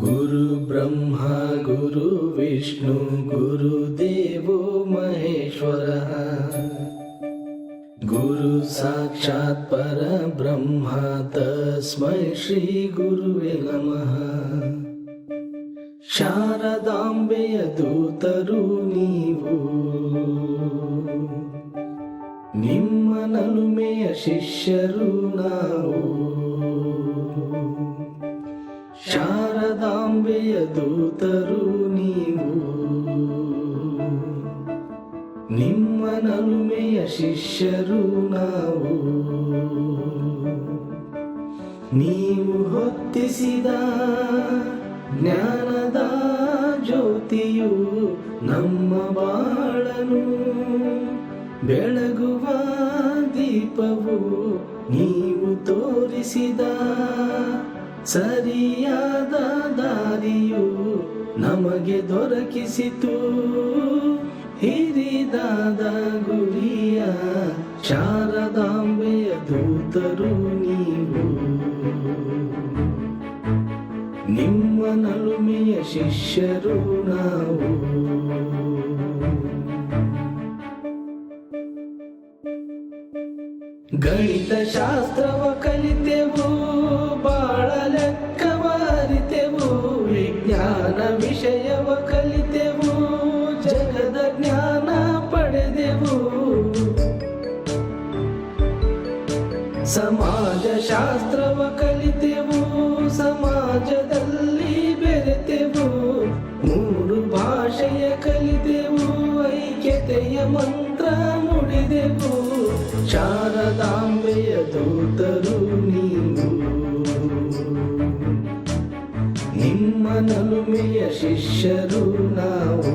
ಗುರು ಬ್ರಹ್ಮ ಗುರು ವಿಷ್ಣು ಗುರುದೇವೋ ಮಹೇಶ್ವರ ಗುರು ಸಾಕ್ಷಾತ್ ಪರಬ್ರಹ್ಮ ತಸ್ಮೈ ಶ್ರೀ ಗುರುವೇ ನಮಃ. ಶಾರದಾಂಬೆಯ ದೂತರು ನೀವು, ನಿಮ್ಮ ನಲುಮೆಯ ಶಿಷ್ಯರು ನಾವು. ಶಾರದಾಂಬೆಯ ದೂತರು ನೀವು, ನಿಮ್ಮ ನಲುಮೆಯ ಶಿಷ್ಯರು ನಾವು. ನೀವು ಹೊತ್ತಿಸಿದ ಜ್ಞಾನದ ಜ್ಯೋತಿಯು ನಮ್ಮ ಬಾಳನು ಬೆಳಗುವ ದೀಪವು. ನೀವು ತೋರಿಸಿದ ಸರಿಯಾದ ದಾರಿಯು ನಮಗೆ ದೊರಕಿಸಿತು. ಹಿರಿದಾದ ಗುರಿಯ ಶಾರದಾಂಬೆಯ ದೂತರು ನೀವು, ನಿಮ್ಮ ನಲುಮೆಯ ಶಿಷ್ಯರು ನಾವು. ಗಣಿತ ಶಾಸ್ತ್ರವ ಕಲಿತೆವು, ಬಾಳ ಲೆಕ್ಕವ ಅರಿತೆವು. ವಿಜ್ಞಾನ ವಿಷಯವ ಕಲಿತೆವು, ಜಗದ ಜ್ಞಾನ ಪಡೆದೆವು. ಸಮಾಜ ಶಾಸ್ತ್ರವ ಕಲಿತೆವು, ಸಮಾಜದಲ್ಲಿ ಬೆರೆತೆವು. ಮೂರು ಭಾಷೆಯ ಕಲಿತೆವು, ಐಕ್ಯತೆಯ ಮಂತ್ರ ನುಡಿದೆವು. ಶಾರದಾಂಬೆಯ ದೂತರು ನೀವು, ನಿಮ್ಮ ನಲುಮೆಯ ಶಿಷ್ಯರು ನಾವು.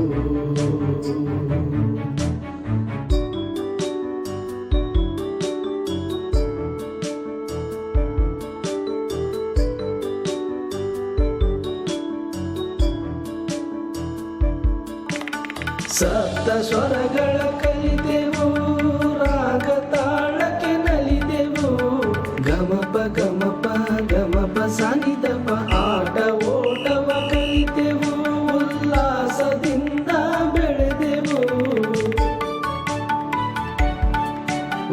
ಸಪ್ತ ಸ್ವರಗಳ ಕಲಿತೆವು, ರಾಗ ತಾಳಕ್ಕೆ ನಲಿದೆವು. ಗಮಪ ಗಮಪ ಗಮಪ ಸನಿದಪ ಆಟ ಓಟವ ಕಲಿತೆವು. ಉಲ್ಲಾಸದಿಂದ ಬೆಳೆದೆವು,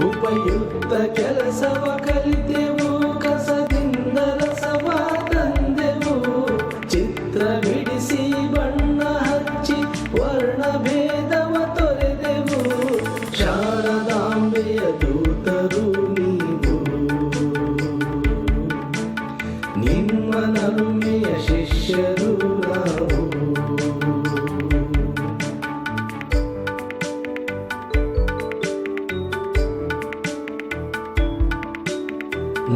ಉಪಯುಕ್ತ ಕೆಲಸವ ಕಲಿತೆವು. ಕಸದಿಂದ ರಸವ ತಂದೆವು, ಚಿತ್ರ ಬಿಡಿಸಿ ಬಣ್ಣ ಹಚ್ಚಿ ವರ್ಣ ಭೇದವ ತೊರೆದೆವು. ಶಾರದಾಂಬೆಯ ದೂತರು ನೀವು, ನಿಮ್ಮ ನಲುಮೆಯ ಶಿಷ್ಯರು ನಾವು.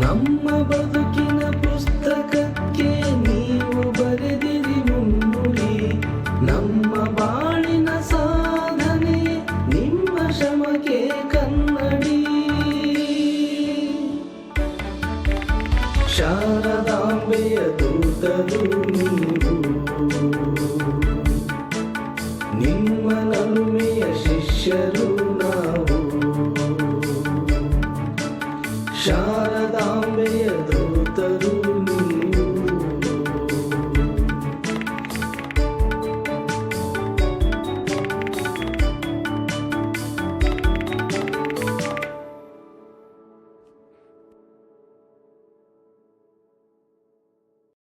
ನಮ್ಮ ಬದುಕಿನ ಪುಸ್ತಕಕ್ಕೆ ನೀವು ಬರೆದಿರಿ ಮುನ್ನುಡಿ. ನಮ್ಮ ಬಾಳಿನ ಸಾಧನೆ ನಿಮ್ಮ ಶ್ರಮಕ್ಕೆ ಕನ್ನಡಿ. ಶಾರದಾಂಬೆಯ ದೂತರು ನೀವು, ನಿಮ್ಮ ನಲುಮೆಯ ಶಿಷ್ಯರು